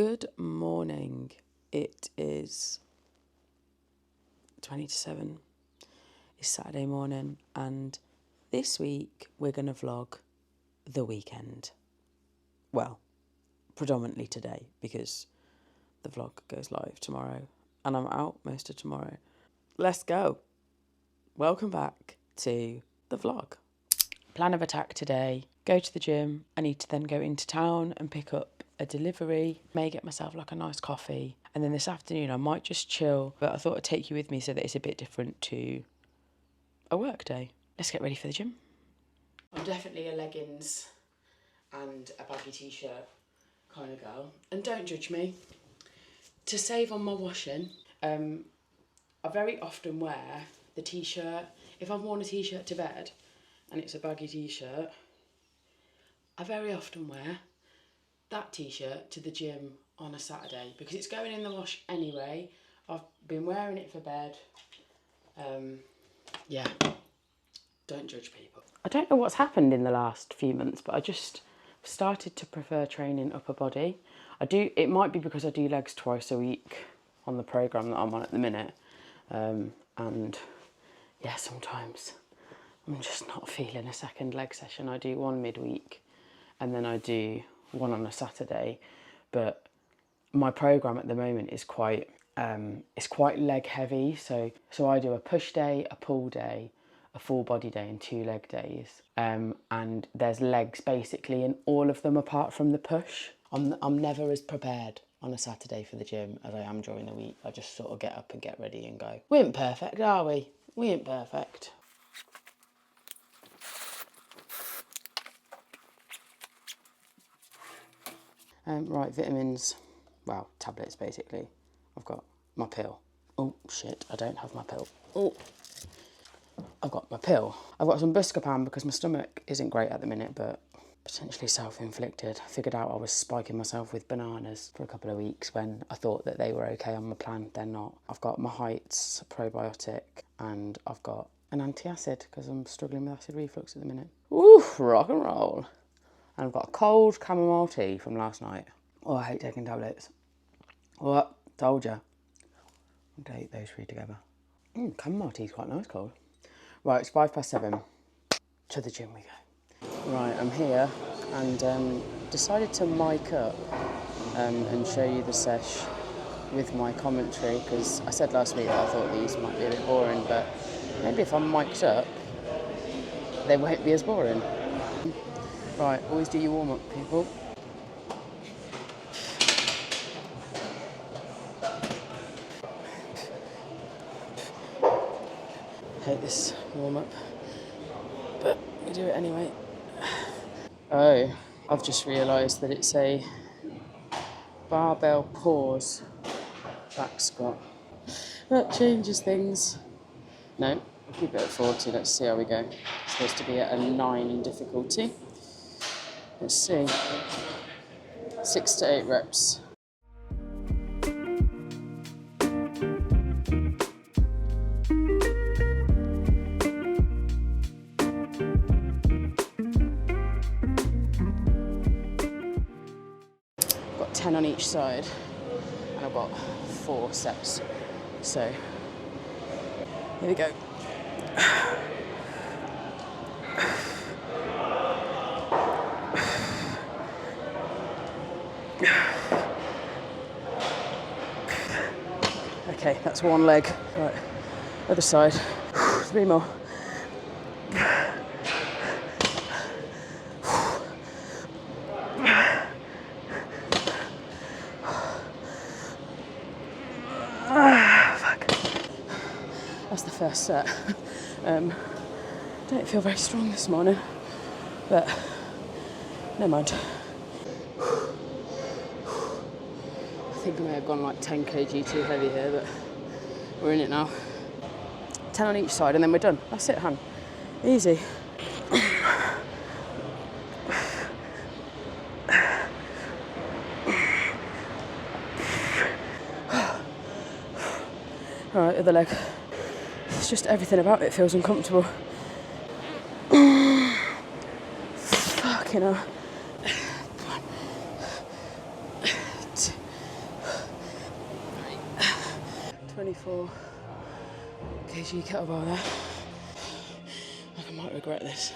Good morning. It is 20 to 7. It's Saturday morning, and this week we're going to vlog the weekend. Well, predominantly today, because the vlog goes live tomorrow and I'm out most of tomorrow. Let's go. Welcome back to the vlog. Plan of attack today: go to the gym. I need to then go into town and pick up a delivery. May get myself like a nice coffee, and then this afternoon I might just chill, but I thought I'd take you with me so that it's a bit different to a work day. Let's get ready for the gym. I'm definitely a leggings and a baggy t-shirt kind of girl, and don't judge me. To save on my washing, I very often wear the t-shirt. If I've worn a t-shirt to bed and it's a baggy t-shirt, I very often wear that t-shirt to the gym on a Saturday because it's going in the wash anyway. I've been wearing it for bed. Yeah, don't judge people. I don't know what's happened in the last few months, but I just started to prefer training upper body. It might be because I do legs twice a week on the programme that I'm on at the minute. And yeah, sometimes I'm just not feeling a second leg session. I do one midweek and then I do one on a Saturday. But my programme at the moment is quite leg heavy. So I do a push day, a pull day, a full body day and 2 leg days. And there's legs basically in all of them apart from the push. I'm never as prepared on a Saturday for the gym as I am during the week. I just sort of get up and get ready and go. We ain't perfect, are we? We ain't perfect. Right, vitamins, well, tablets basically. I've got my pill. Oh shit, I don't have my pill. Oh, I've got my pill. I've got some Buscopan because my stomach isn't great at the minute, but potentially self-inflicted. I figured out I was spiking myself with bananas for a couple of weeks when I thought that they were okay on my plan. They're not. I've got my Heights probiotic and I've got an anti-acid because I'm struggling with acid reflux at the minute. Ooh, rock and roll. And I've got a cold chamomile tea from last night. Oh, I hate taking tablets. What? Told ya. I'm gonna eat those 3 together. Chamomile tea's quite nice, cold. Right, it's 7:05. To the gym we go. Right, I'm here and decided to mic up and show you the sesh with my commentary because I said last week that I thought these might be a bit boring, but maybe if I'm mic'd up, they won't be as boring. Right, always do your warm-up, people. Hate this warm-up, but we do it anyway. Oh, I've just realised that it's a barbell pause back squat. That changes things. No, we'll keep it at 40. Let's see how we go. It's supposed to be at a 9 in difficulty. Let's see. 6 to 8 reps. Got 10 on each side, and I've got 4 sets. So, here we go. Okay, that's one leg. Right, other side. 3 more. Fuck. That's the first set. Don't feel very strong this morning, but never mind. I think I may have gone like 10 kg too heavy here, but we're in it now. 10 on each side and then we're done. That's it, hun. Easy. Alright, other leg. It's just everything about it feels uncomfortable. Fucking hell. 1, 2, 24 kg kettlebell there. Like I might regret this.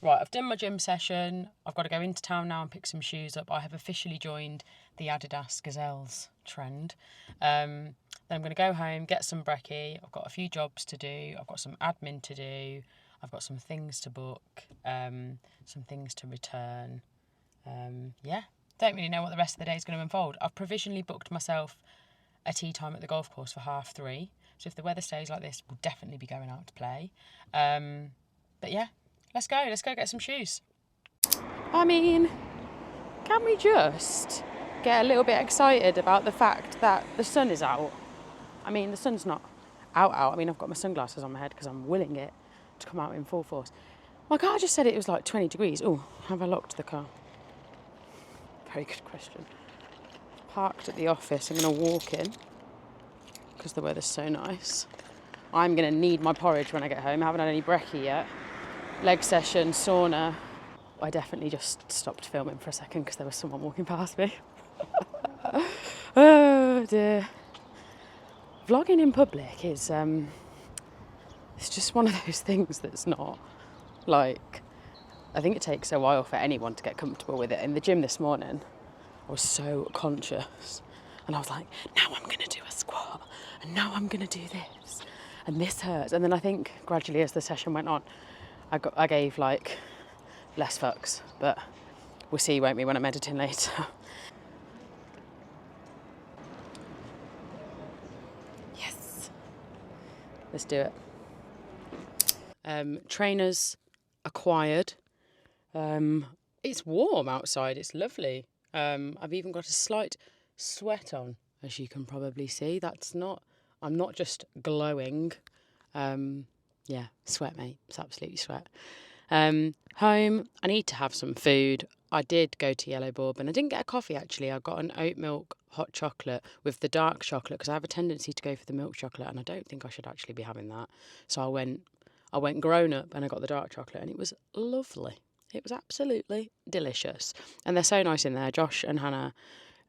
Right, I've done my gym session. I've got to go into town now and pick some shoes up. I have officially joined the Adidas Gazelles trend. Then I'm going to go home, get some brekkie. I've got a few jobs to do. I've got some admin to do. I've got some things to book, some things to return. Yeah, don't really know what the rest of the day is going to unfold. I've provisionally booked myself a tea time at the golf course for 3:30. So if the weather stays like this, we'll definitely be going out to play. But yeah. Let's go get some shoes. I mean, can we just get a little bit excited about the fact that the sun is out? I mean, the sun's not out. I mean, I've got my sunglasses on my head because I'm willing it to come out in full force. My car just said it was like 20 degrees. Oh, have I locked the car? Very good question. Parked at the office. I'm going to walk in because the weather's so nice. I'm going to need my porridge when I get home. I haven't had any brekkie yet. Leg session, sauna. I definitely just stopped filming for a second because there was someone walking past me. Oh dear. Vlogging in public is, it's just one of those things that's not, like, I think it takes a while for anyone to get comfortable with it. In the gym this morning, I was so conscious. And I was like, now I'm going to do a squat. And now I'm going to do this. And this hurts. And then I think gradually as the session went on, I gave like less fucks, but we'll see, won't we, when I'm editing later. Yes, let's do it. Trainers acquired. It's warm outside. It's lovely. I've even got a slight sweat on, as you can probably see. I'm not just glowing. Yeah, sweat, mate. It's absolutely sweat. Home, I need to have some food. I did go to Yellow Bourbon. I didn't get a coffee, actually. I got an oat milk hot chocolate with the dark chocolate because I have a tendency to go for the milk chocolate and I don't think I should actually be having that. So I went grown up and I got the dark chocolate and it was lovely. It was absolutely delicious. And they're so nice in there. Josh and Hannah,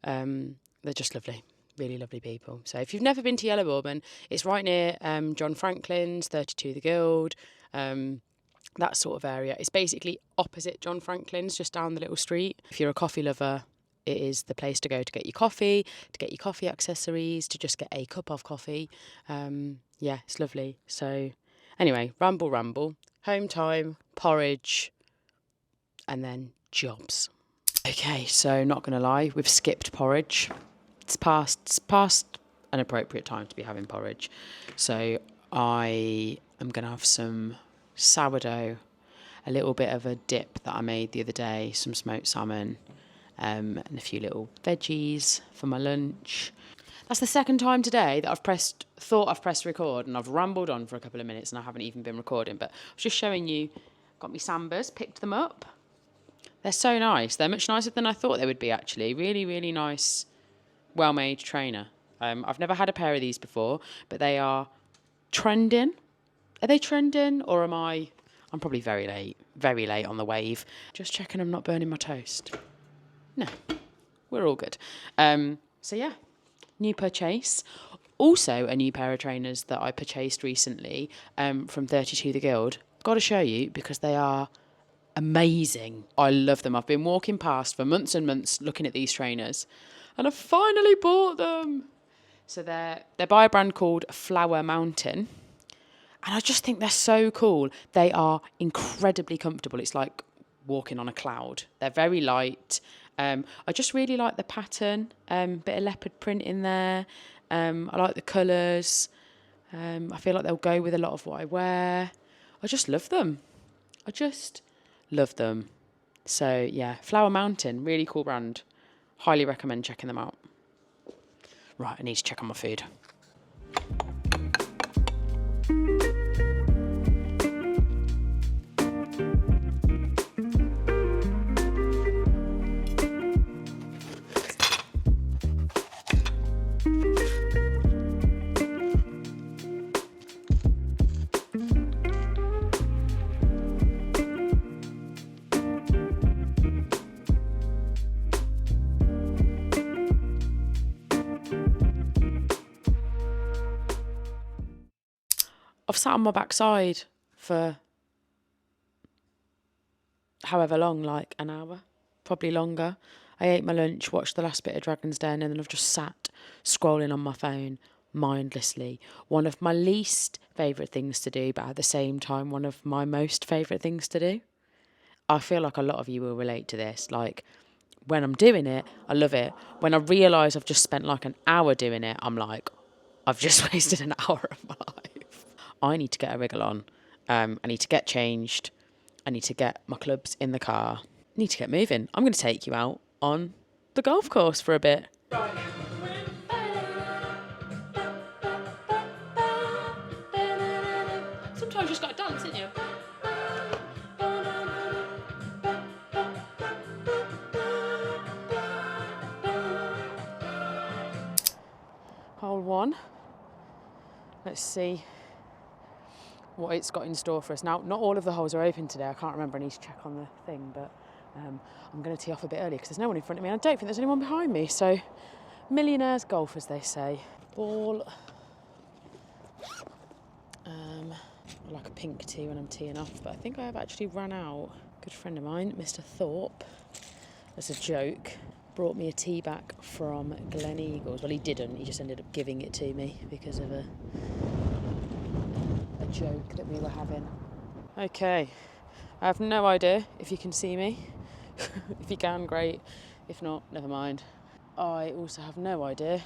they're just lovely. Really lovely people. So if you've never been to Yellow Bourbon, it's right near John Franklin's, 32 The Guild, that sort of area. It's basically opposite John Franklin's, just down the little street. If you're a coffee lover, it is the place to go to get your coffee, to get your coffee accessories, to just get a cup of coffee. Yeah, it's lovely. So anyway, ramble, home time, porridge, and then jobs. Okay, so not going to lie, we've skipped porridge. It's past an appropriate time to be having porridge. So I am going to have some sourdough, a little bit of a dip that I made the other day, some smoked salmon, and a few little veggies for my lunch. That's the second time today that thought I've pressed record and I've rambled on for a couple of minutes and I haven't even been recording. But I was just showing you, got me Sambas, picked them up. They're so nice. They're much nicer than I thought they would be, actually. Really, really nice, well-made trainer. I've never had a pair of these before, but they are trending. Are they trending or I'm probably very late on the wave. Just checking I'm not burning my toast. No, we're all good. So yeah, new purchase. Also a new pair of trainers that I purchased recently from 32 The Guild. Got to show you because they are amazing. I love them. I've been walking past for months and months looking at these trainers and I've finally bought them. So they're by a brand called Flower Mountain. And I just think they're so cool. They are incredibly comfortable. It's like walking on a cloud. They're very light. I just really like the pattern. Bit of leopard print in there. I like the colours. I feel like they'll go with a lot of what I wear. I just love them. So yeah, Flower Mountain, really cool brand. Highly recommend checking them out. Right, I need to check on my food. I've sat on my backside for however long, like an hour, probably longer. I ate my lunch, watched the last bit of Dragon's Den, and then I've just sat scrolling on my phone mindlessly. One of my least favourite things to do, but at the same time, one of my most favourite things to do. I feel like a lot of you will relate to this. Like, when I'm doing it, I love it. When I realise I've just spent like an hour doing it, I'm like, I've just wasted an hour of my life. I need to get a wriggle on. I need to get changed. I need to get my clubs in the car. I need to get moving. I'm going to take you out on the golf course for a bit. Right. Sometimes you just got to dance, haven't you? Hole 1. Let's see what it's got in store for us. Now, not all of the holes are open today. I can't remember. I need to check on the thing, but I'm going to tee off a bit early because there's no one in front of me and I don't think there's anyone behind me. So, millionaires golf, as they say. Ball. I like a pink tee when I'm teeing off, but I think I have actually run out. Good friend of mine, Mr. Thorpe, as a joke, brought me a tee back from Glen Eagles. Well, he didn't. He just ended up giving it to me because of a joke that we were having. Okay, I have no idea if you can see me. If you can, great. If not, never mind. I also have no idea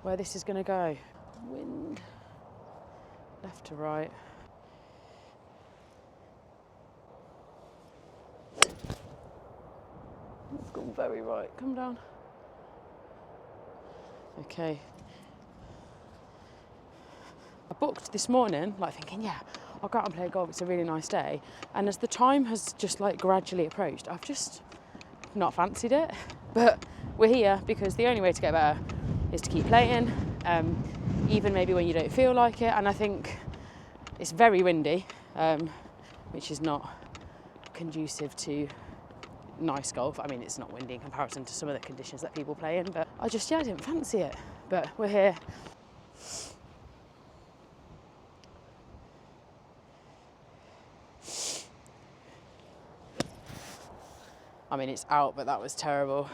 where this is going to go. Wind, left to right. It's gone very right. Come down. Okay. I booked this morning, like thinking, yeah, I'll go out and play golf, it's a really nice day. And as the time has just like gradually approached, I've just not fancied it. But we're here because the only way to get better is to keep playing, even maybe when you don't feel like it. And I think it's very windy, which is not conducive to nice golf. I mean, it's not windy in comparison to some of the conditions that people play in, but I didn't fancy it. But we're here. I mean, it's out, but that was terrible.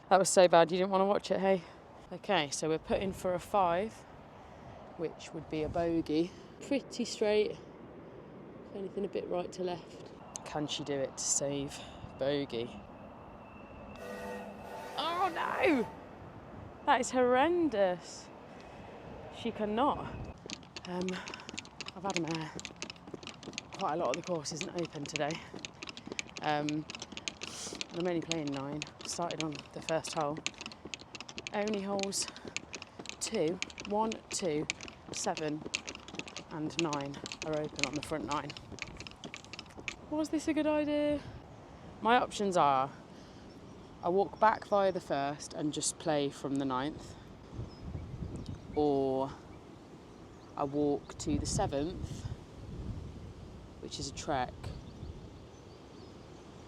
That was so bad, you didn't want to watch it, hey? Okay, so we're putting for a 5, which would be a bogey. Pretty straight, if anything a bit right to left. Can she do it to save bogey? Oh no! That is horrendous. She cannot. I've had a mare. Quite a lot of the course isn't open today. I'm only playing 9. Started on the first hole. Only holes 1, 2, 7 and 9 are open on the front 9. Was this a good idea? My options are I walk back via the first and just play from the 9th, or I walk to the 7th, which is a trek.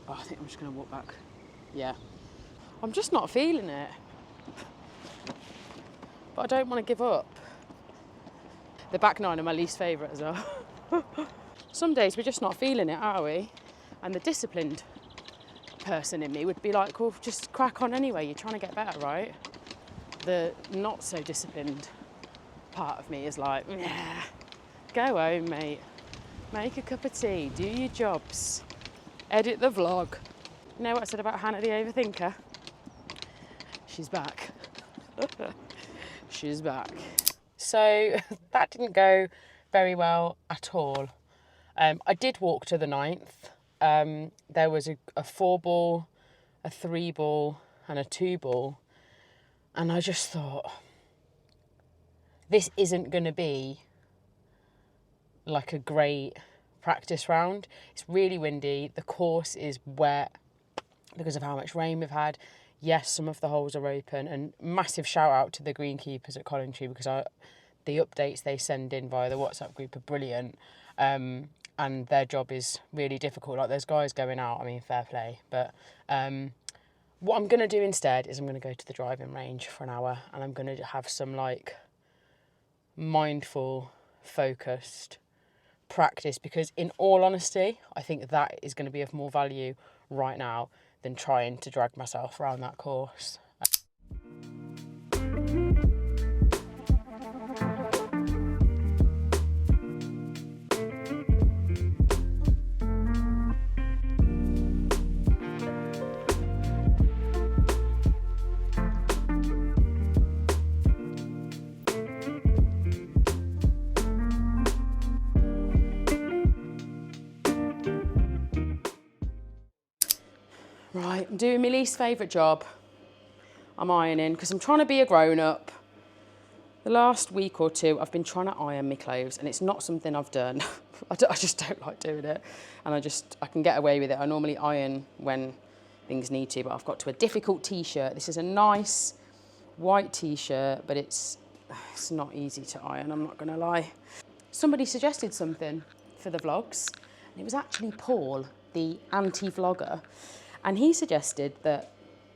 Oh, I think I'm just going to walk back. Yeah. I'm just not feeling it. But I don't want to give up. The back 9 are my least favourite as well. Some days we're just not feeling it, are we? And the disciplined person in me would be like, well, just crack on anyway. You're trying to get better, right? The not so disciplined part of me is like, yeah, go home, mate. Make a cup of tea. Do your jobs. Edit the vlog. You know what I said about Hannah the overthinker? She's back. She's back. So that didn't go very well at all. I did walk to the 9th. There was a 4 ball, a 3 ball and a 2 ball. And I just thought, this isn't going to be like a great practice round. It's really windy. The course is wet because of how much rain we've had. Yes, some of the holes are open, and massive shout out to the greenkeepers at Collingtree because the updates they send in via the WhatsApp group are brilliant. And their job is really difficult. Like, there's guys going out, I mean, fair play. But what I'm going to do instead is I'm going to go to the driving range for an hour, and I'm going to have some like mindful, focused practice, because in all honesty, I think that is going to be of more value right now than trying to drag myself around that course. Right, I'm doing my least favourite job. I'm ironing because I'm trying to be a grown-up. The last week or two, I've been trying to iron my clothes, and it's not something I've done. I just don't like doing it, and I can get away with it. I normally iron when things need to, but I've got to a difficult t-shirt. This is a nice white t-shirt, but it's not easy to iron, I'm not going to lie. Somebody suggested something for the vlogs, and it was actually Paul, the anti-vlogger. And he suggested that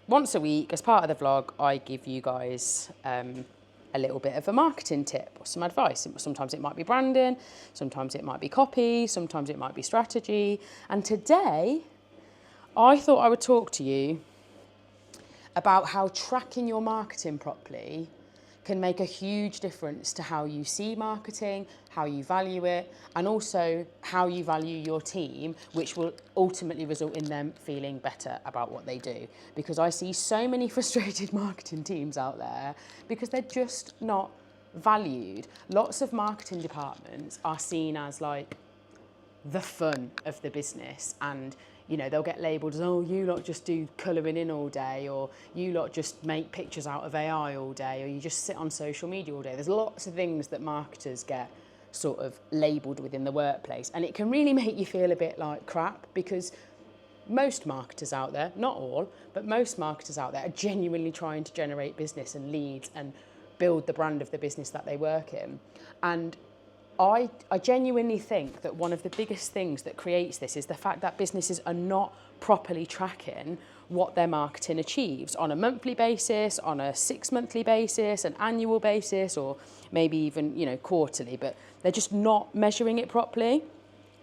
once a week, as part of the vlog, I give you guys a little bit of a marketing tip or some advice. Sometimes it might be branding, sometimes it might be copy, sometimes it might be strategy. And today, I thought I would talk to you about how tracking your marketing properly can make a huge difference to how you see marketing, how you value it, and also how you value your team, which will ultimately result in them feeling better about what they do. Because I see so many frustrated marketing teams out there because they're just not valued. Lots of marketing departments are seen as like the fun of the business, and you know, they'll get labelled as, oh, you lot just do colouring in all day, or you lot just make pictures out of AI all day, or you just sit on social media all day. There's lots of things that marketers get sort of labelled within the workplace, and it can really make you feel a bit like crap, because most marketers out there, not all, but most marketers out there are genuinely trying to generate business and leads and build the brand of the business that they work in. And I genuinely think that one of the biggest things that creates this is the fact that businesses are not properly tracking what their marketing achieves on a monthly basis, on a 6-monthly basis, an annual basis, or maybe even, you know, quarterly, but they're just not measuring it properly.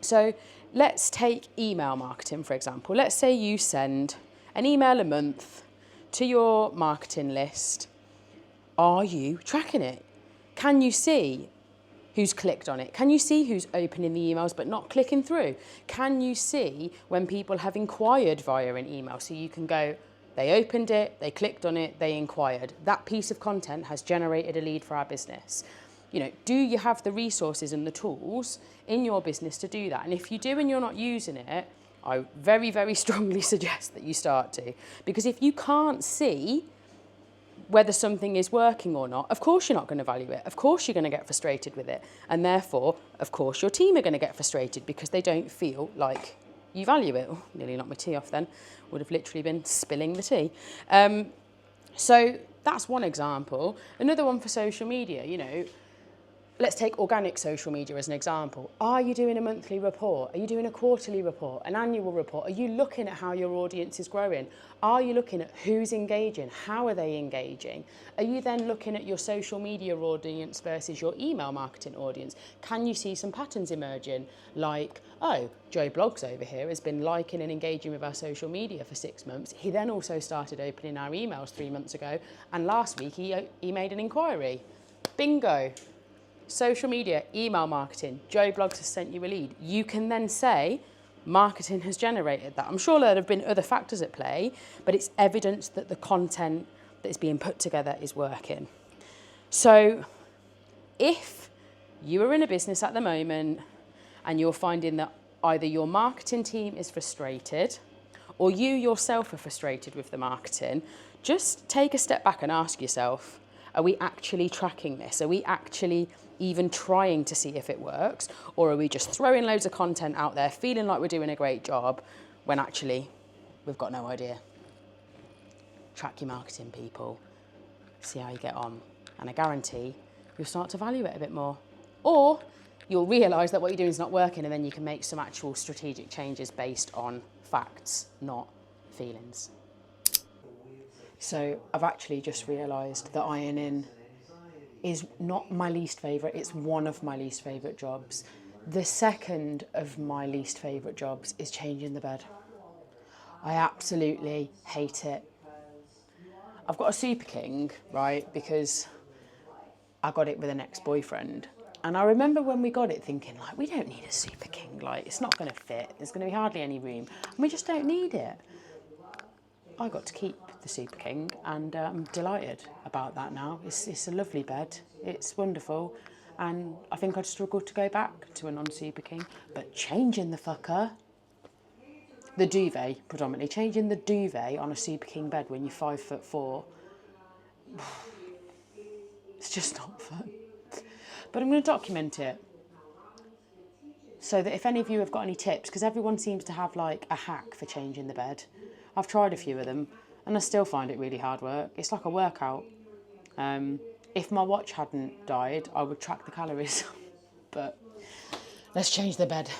So let's take email marketing, for example. Let's say you send an email a month to your marketing list. Are you tracking it? Can you see who's clicked on it? Can you see who's opening the emails but not clicking through? Can you see when people have inquired via an email? So you can go, they opened it, they clicked on it, they inquired. That piece of content has generated a lead for our business. You know, do you have the resources and the tools in your business to do that? And if you do and you're not using it, I very, very strongly suggest that you start to. Because if you can't see whether something is working or not, of course you're not going to value it. Of course you're going to get frustrated with it. And therefore, of course, your team are going to get frustrated because they don't feel like you value it. Oh, nearly knocked my tea off then. Would have literally been spilling the tea. So that's one example. Another one for social media, you know, let's take organic social media as an example. Are you doing a monthly report? Are you doing a quarterly report, an annual report? Are you looking at how your audience is growing? Are you looking at who's engaging? How are they engaging? Are you then looking at your social media audience versus your email marketing audience? Can you see some patterns emerging? Like, oh, Joe Bloggs over here has been liking and engaging with our social media for 6 months. He then also started opening our emails 3 months ago. And last week he made an inquiry. Bingo. Social media, email marketing, Joe Bloggs has sent you a lead. You can then say, marketing has generated that. I'm sure there have been other factors at play, but it's evidence that the content that is being put together is working. So if you are in a business at the moment and you're finding that either your marketing team is frustrated or you yourself are frustrated with the marketing, just take a step back and ask yourself, Are we actually tracking this? Are we actually even trying to see if it works? Or are we just throwing loads of content out there, feeling like we're doing a great job, when actually we've got no idea? Track your marketing, people. See how you get on. And I guarantee you'll start to value it a bit more. Or you'll realise that what you're doing is not working, and then you can make some actual strategic changes based on facts, not feelings. So I've actually just realised that ironing is not my least favourite, it's one of my least favourite jobs. The second of my least favourite jobs is changing the bed. I absolutely hate it. I've got a Super King, right, because I got it with an ex-boyfriend. And I remember when we got it thinking, like, we don't need a Super King, like, it's not going to fit, there's going to be hardly any room, and we just don't need it. I got to keep the Super King, and I'm delighted about that now. It's a lovely bed, it's wonderful, and I think I'd struggle to go back to a non-Super King. But changing the fucker, the duvet predominantly, changing the duvet on a Super King bed when you're 5'4", it's just not fun. But I'm going to document it, so that if any of you have got any tips, because everyone seems to have like a hack for changing the bed. I've tried a few of them and I still find it really hard work. It's like a workout. If my watch hadn't died, I would track the calories. But let's change the bed.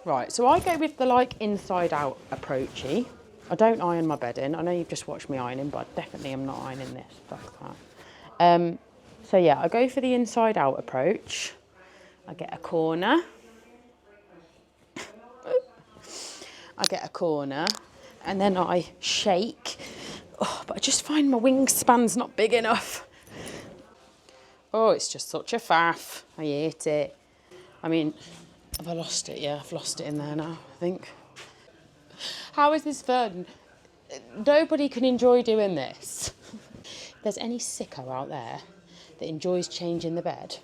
Right, so I go with the like inside out approachy. I don't iron my bed in. I know you've just watched me ironing, but I definitely am not ironing this. Fuck that. So yeah, I go for the inside out approach. I get a corner. And then I shake. Oh, but I just find my wingspan's not big enough. Oh, it's just such a faff. I hate it. I mean, have I lost it? Yeah, I've lost it in there now, I think. How is this fun? Nobody can enjoy doing this. If there's any sicko out there that enjoys changing the bed,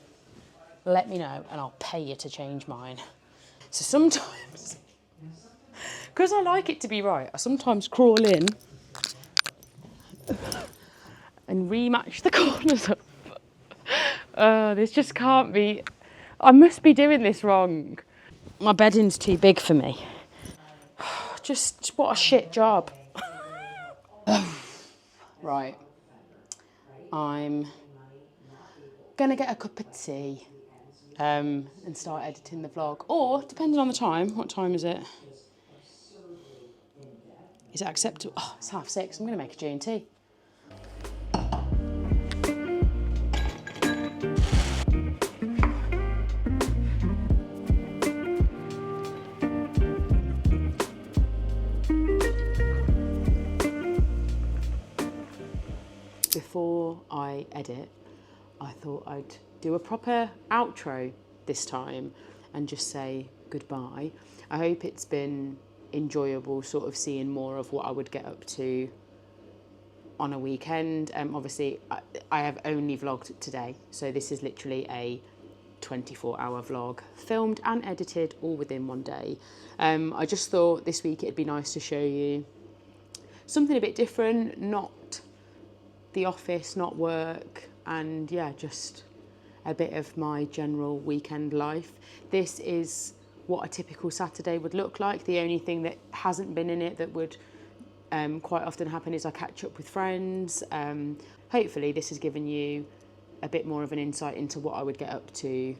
let me know and I'll pay you to change mine. So sometimes, because I like it to be right, I sometimes crawl in and rematch the corners up. This just can't be, I must be doing this wrong. My bedding's too big for me. Just what a shit job. Right, I'm gonna get a cup of tea and start editing the vlog. Or, depending on the time, what time is it? Is it acceptable? Oh, it's 6:30. I'm gonna make a G&T. Before I edit, I thought I'd do a proper outro this time and just say goodbye. I hope it's been enjoyable sort of seeing more of what I would get up to on a weekend. Obviously, I have only vlogged today, so this is literally a 24-hour vlog, filmed and edited all within one day. I just thought this week it'd be nice to show you something a bit different, not the office, not work, and yeah, just a bit of my general weekend life. This is what a typical Saturday would look like. The only thing that hasn't been in it that would quite often happen is I catch up with friends. Hopefully this has given you a bit more of an insight into what I would get up to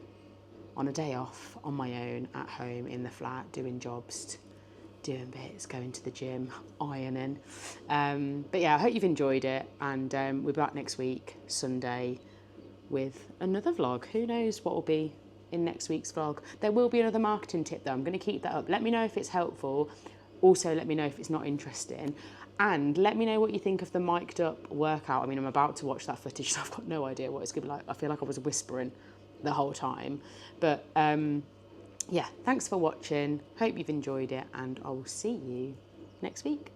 on a day off, on my own, at home, in the flat, doing jobs, doing bits, going to the gym, ironing. But yeah, I hope you've enjoyed it, and we're back next week, Sunday, with another vlog. Who knows what will be in next week's vlog. There will be another marketing tip though. I'm going to keep that up. Let me know if it's helpful. Also, let me know if it's not interesting. And let me know what you think of the mic'd up workout. I mean, I'm about to watch that footage, so I've got no idea what it's going to be like. I feel like I was whispering the whole time. But yeah, thanks for watching. Hope you've enjoyed it, and I will see you next week.